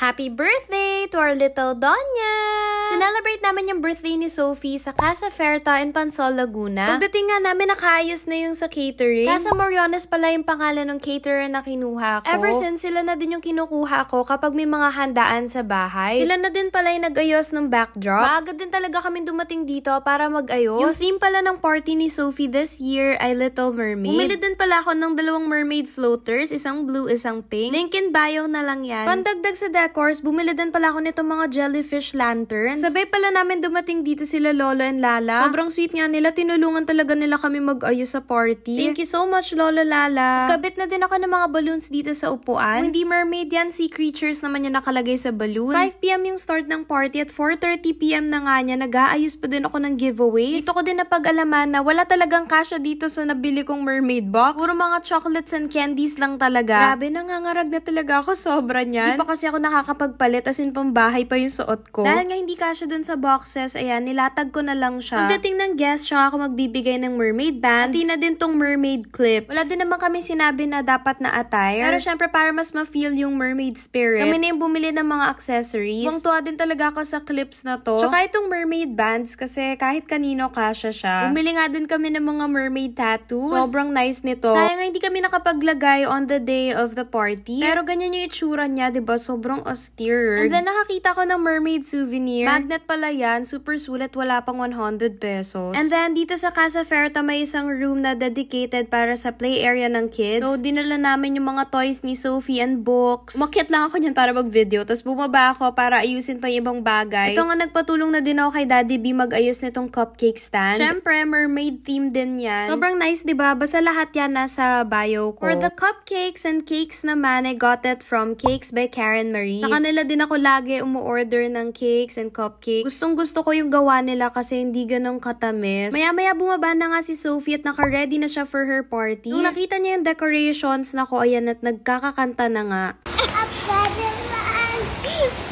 Happy birthday to our little Donya! Sinelebrate namin yung birthday ni Sophie sa Casa Ferta in Pansol, Laguna. Pagdating nga namin, nakaayos na yung sa catering. Casa Moriones pala yung pangalan ng caterer na kinuha ko. Ever since, sila na din yung kinukuha ko kapag may mga handaan sa bahay. Sila na din pala yung nag-ayos ng backdrop. Maaga din talaga kami dumating dito para mag-ayos. Yung theme pala ng party ni Sophie this year ay Little Mermaid. Bumili din pala ako ng 2 mermaid floaters, isang blue, isang pink. Link in bio na lang yan. Pandagdag sa decors, bumili din pala ako nitong mga jellyfish lanterns. Sabay pala namin dumating dito sila Lolo and Lala. Sobrang sweet nga nila, tinulungan talaga nila kami mag-ayos sa party. Thank you so much, Lolo Lala. Kabit na din ako ng mga balloons dito sa upuan. Kung hindi mermaid yan, sea creatures naman yung nakalagay sa balloon. 5 PM yung start ng party at 4:30 PM na nga niya, nag-aayos pa din ako ng giveaways. Dito ko din napag-alaman na wala talagang kasya dito sa nabili kong mermaid box. Puro mga chocolates and candies lang talaga. Grabe, nangangarag na talaga ako, sobra niyan. Hindi pa kasi ako nakakapagpalit, as in pambahay pa yung suot ko. Dahil nga hindi kasya dun sa boxes, ayan, nilatag ko na lang siya. Pagdating ng guest, siya ako magbibigay ng mermaid bands. Pati na din tong mermaid clips. Wala din naman kami sinabi na dapat na attire. Pero syempre, para mas ma-feel yung mermaid spirit, kami na yung bumili ng mga accessories. Tuwang-tuwa din talaga ako sa clips na to. Tsaka itong mermaid bands, kasi kahit kanino kasya siya. Bumili nga din kami ng mga mermaid tattoos. Sobrang nice nito. Sayang nga hindi kami nakapaglagay on the day of the party. Pero ganyan yung itsura niya, diba? Sobrang austere. And then nakakita ko ng mermaid souvenir. Magnet pala yan. Super sulit. Wala pang 100 pesos. And then dito sa Casa Ferta may isang room na dedicated para sa play area ng kids. So dinala namin yung mga toys ni Sophie and books. Umakyat lang ako niyan para mag-video. Tapos bumaba ako para ayusin pa yung ibang bagay. Ito nga nagpatulong na din ako kay Daddy B mag-ayos nitong cupcake stand. Syempre, mermaid theme din yan. Sobrang nice, diba? Basta lahat yan nasa bio ko. For the cupcakes and cakes naman, I got it from Cakes by Karen Marie. Sa kanila din ako lagi umu-order ng cakes and cupcakes. Gustong gusto ko yung gawa nila kasi hindi ganun katamis. Maya-maya bumaba na nga si Sophie at naka-ready na siya for her party. Nung nakita niya yung decorations, nako ayan at nagkakakanta na nga.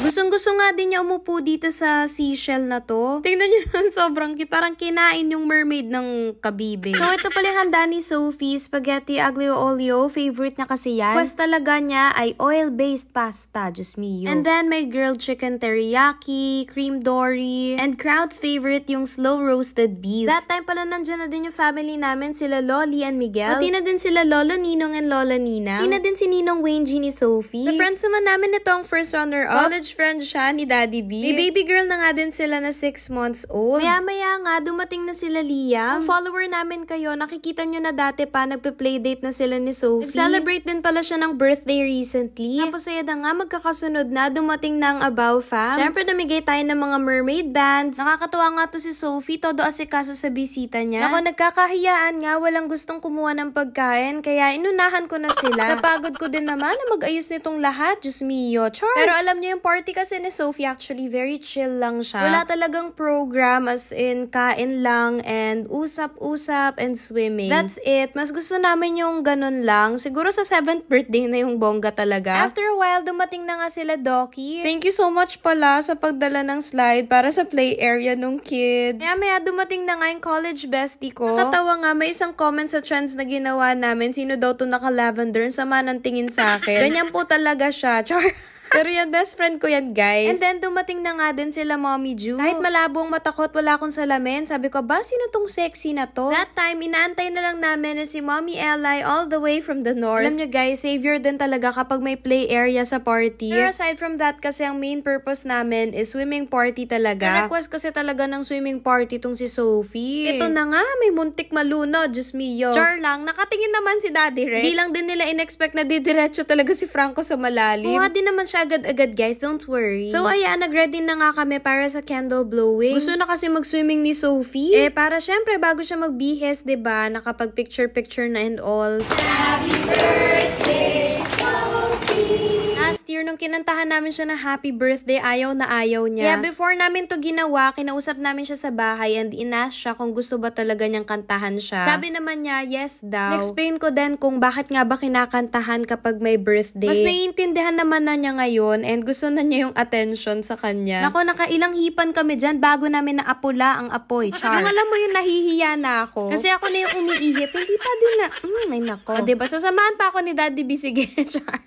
Gustong-gusto nga din niya umupo dito sa seashell na to. Tingnan niyo naman, sobrang cute. Parang kinain yung mermaid ng kabibe. So, ito pala yung handa ni Sophie. Spaghetti aglio olio. Favorite niya kasi yan. Quest talaga niya ay oil-based pasta. Diyos mio. And then, may grilled chicken teriyaki, cream dory, and crowd's favorite yung slow-roasted beef. That time pala nandiyan na din yung family namin, sila Loli and Miguel. Pati na din sila Lolo Ninong and Lola Nina. Pati na din si Ninong Wayne G ni Sophie. Sa friends naman namin itong first runner-up. College friend siya ni Daddy B. May baby girl na nga din sila na 6 months old. Maya-maya nga, dumating na sila Liam. Kung follower namin kayo, nakikita nyo na dati pa, nagpe-playdate na sila ni Sophie. Nag-celebrate din pala siya ng birthday recently. Tapos ayun na nga, magkakasunod na, dumating na ang Abaw fam. Siyempre, namigay tayo ng mga mermaid bands. Nakakatuwa nga to si Sophie, todo asikaso sa bisita niya. Ako, nagkakahiyaan nga, walang gustong kumuha ng pagkain, kaya inunahan ko na sila. Sa pagod ko din naman na mag-ayos nitong lahat, Diyos mio, char. Pero alam niyo yung party kasi ni Sophie, actually very chill lang siya. Wala talagang program, as in kain lang and usap-usap and swimming. That's it. Mas gusto namin yung ganun lang. Siguro sa 7th birthday na yung bongga talaga. After a while, dumating na nga sila Doki. Thank you so much pala sa pagdala ng slide para sa play area nung kids. Maya dumating na nga yung college bestie ko. Nakatawa nga, may isang comment sa trends na ginawa namin. Sino daw to naka-lavender? Sama ng tingin sa akin. Ganyan po talaga siya. Char. Pero yan, best friend ko yan, guys. And then, dumating na nga din sila Mommy Ju. Kahit malabo ang matakot, wala akong salamin. Sabi ko, ba, sino tong sexy na to? That time, inaantay na lang namin na si Mommy Eli all the way from the north. Alam nyo, guys, savior din talaga kapag may play area sa party. Pero aside from that, kasi ang main purpose namin is swimming party talaga. Na-request kasi talaga ng swimming party tong si Sophie. Ito na nga, may muntik malunod. Diyos mio. Char lang, nakatingin naman si Daddy Rex. Di lang din nila in-expect na didiretso talaga si Franco sa malalim. Kuha din naman siya agad-agad, guys. Don't worry. So, ayan, nag-ready na nga kami para sa candle blowing. Gusto na kasi mag-swimming ni Sophie. Para syempre, bago siya magbihis, diba, nakapag-picture-picture na and all. Happy birthday, Sophie! Last year, nung kinantahan namin siya na happy birthday, ayaw na ayaw niya. Kaya before namin to ginawa, kinausap namin siya sa bahay and in-ask siya kung gusto ba talaga niyang kantahan siya. Sabi naman niya, yes daw. Explain ko din kung bakit nga ba kinakantahan kapag may birthday. Mas naiintindihan naman na niya ngayon and gusto na niya yung attention sa kanya. Nako, nakailang hipan kami dyan bago namin naapula ang apoy. Char. Yung alam mo yung nahihiya na ako. Kasi ako na yung umiihip. Hindi pa din na, ay nako. Diba, sasamahan pa ako ni Daddy B. Sige, char.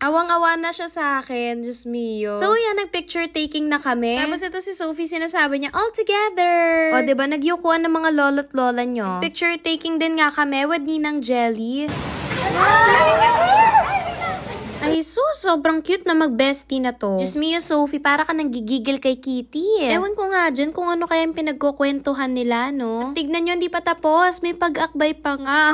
Awang-awa na siya sa akin, Diyos mio. So, yan, nag-picture taking na kami. Tapos ito si Sophie, sinasabi niya, all together! O, diba, nagyukuhan ng mga lolo't lola nyo. Picture taking din nga kami with Ninang Jelly. Ay, sobrang cute na mag-bestie na to. Diyos mio, Sophie, para ka nanggigigil kay Kitty. Ewan ko nga dyan kung ano kaya yung pinagkukwentuhan nila, no? At tignan nyo, hindi pa tapos. May pag-akbay pa nga.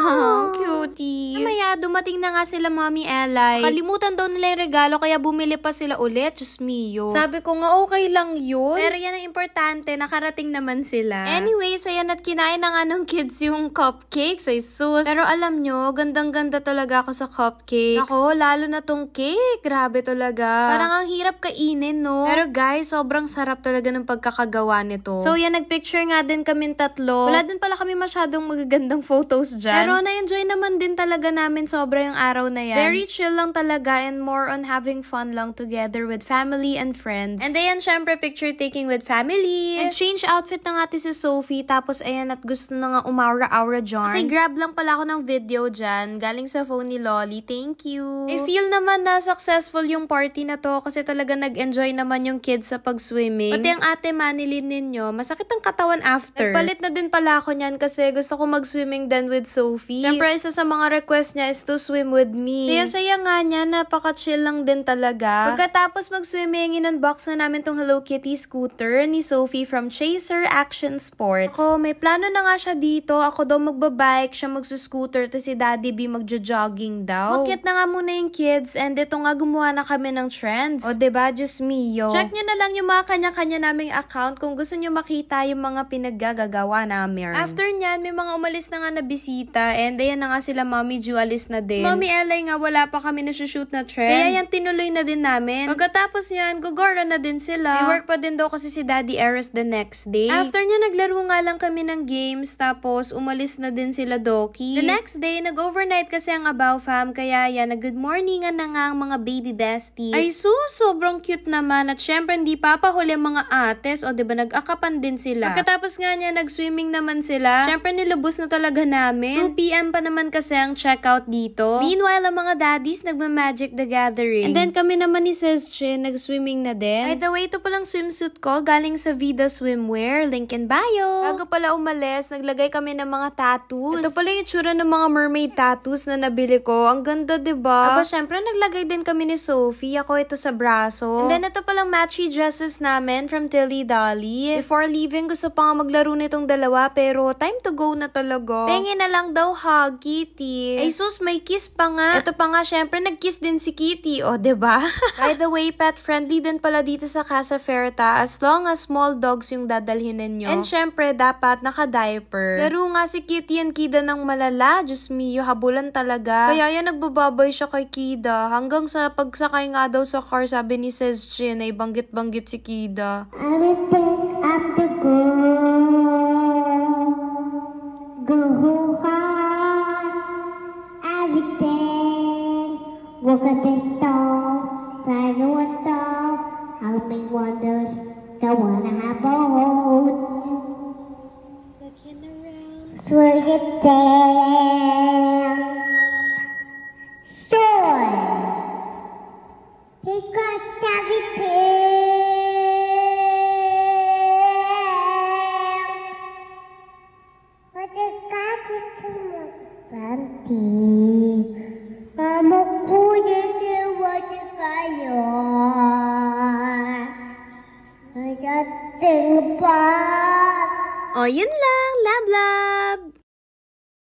Cutie. Mamaya, dumating na nga sila, Mommy Eli. Kalimutan daw nila yung regalo, kaya bumili pa sila ulit. Diyos mio. Sabi ko nga, okay lang yun. Pero yan ang importante, nakarating naman sila. Anyways, ayan at kinain na nga ng kids yung cupcakes. Ay, sus. Pero alam nyo, gandang-ganda talaga ako sa cupcakes. Ako, lalo na tong cake. Grabe talaga. Parang ang hirap kainin, no? Pero guys, sobrang sarap talaga ng pagkakagawa nito. So yan, nagpicture nga din kami tatlo. Wala din pala kami masyadong magagandang photos dyan. Pero na-enjoy naman din talaga namin sobra yung araw na yan. Very chill lang talaga and more on having fun lang together with family and friends. And ayan, syempre, picture taking with family. Nag-change outfit na nga si Sophie. Tapos ayan, at gusto na nga umaura-aura dyan. Okay, grab lang pala ako ng video dyan. Galing sa phone ni Lolly. Thank you. I feel naman na successful yung party na to kasi talaga nag-enjoy naman yung kids sa pag-swimming. Pati ang ate Manilyn ninyo, masakit ang katawan after. Nagpalit na din pala ako niyan kasi gusto ko mag-swimming din with Sophie. Siyempre, isa sa mga request niya is to swim with me. Saya-saya nga niya, napaka-chill lang din talaga. Pagkatapos mag-swimming, in-unbox na namin tong Hello Kitty scooter ni Sophie from Chaser Action Sports. Ako, may plano na nga siya dito. Ako daw magbabike, siya magsuscooter, to si Daddy B magjo-jogging daw. Makit na nga muna yung kids and ito nga gumawa na kami ng trends. O diba, Diyos mio. Check nyo na lang yung mga kanya-kanya naming account kung gusto nyo makita yung mga pinaggagawa namin. After nyan, may mga umalis na nga na bisita and ayan na nga sila Mommy Ju alis na din. Mommy Eli nga wala pa kami nasushoot na trend. Kaya yan tinuloy na din namin. Pagkatapos yan, gugora na din sila. May work pa din daw kasi si Daddy Eris the next day. After nyo, naglaro nga lang kami ng games tapos umalis na din sila Doki. The next day, nag-overnight kasi ang Abaw fam kaya yan, nag-good morningan na nga ang mga baby besties. Ay sobrang cute naman at syempre hindi papahuli ang mga ates o diba nag-akapan din sila. Pagkatapos nga niya nag-swimming naman sila. Syempre nilubos na talaga namin. 2 PM pa naman kasi ang checkout dito. Meanwhile, ang mga daddies nagma-Magic the Gathering. And then kami naman ni Sis Chin nag-swimming na din. By the way, ito palang swimsuit ko galing sa Vida Swimwear. Link in bio. Bago pala umalis, naglagay kami ng mga tattoos. Ito pala yung itsura ng mga mermaid tattoos na nabili ko. Ang ganda, diba? Aba, syempre naglagay din kami ni Sophie. Ako ito sa braso. And then ito palang matchy dresses namin from Tilly Dolly. Before leaving, gusto pa nga maglaro nitong dalawa pero time to go na talaga. Pengi na lang daw hug, Kitty. Ay sus, may kiss pa nga. Ito pa nga, syempre nag-kiss din si Kitty. O, diba? By the way, pet friendly din pala dito sa Casa Ferta as long as small dogs yung dadalhin ninyo. And syempre, dapat naka-diaper. Laro nga si Kitty and Kida ng malala. Diyos mio, habulan talaga. Kaya yan, nagbababay siya kay Kida. Hanggang sa pagsakay nga daw sa car, sabi ni Sis Chin ay banggit-banggit si Kida. I will take up the go hard, everything, walk at the store, fly the water, how many wonders, go wanna have a hold. Looking around. Swing it down. Sure. He got everything. But the got it to my panty. Mama kuya niya wala kayo. I got thing about. O, yun lang. Love, love!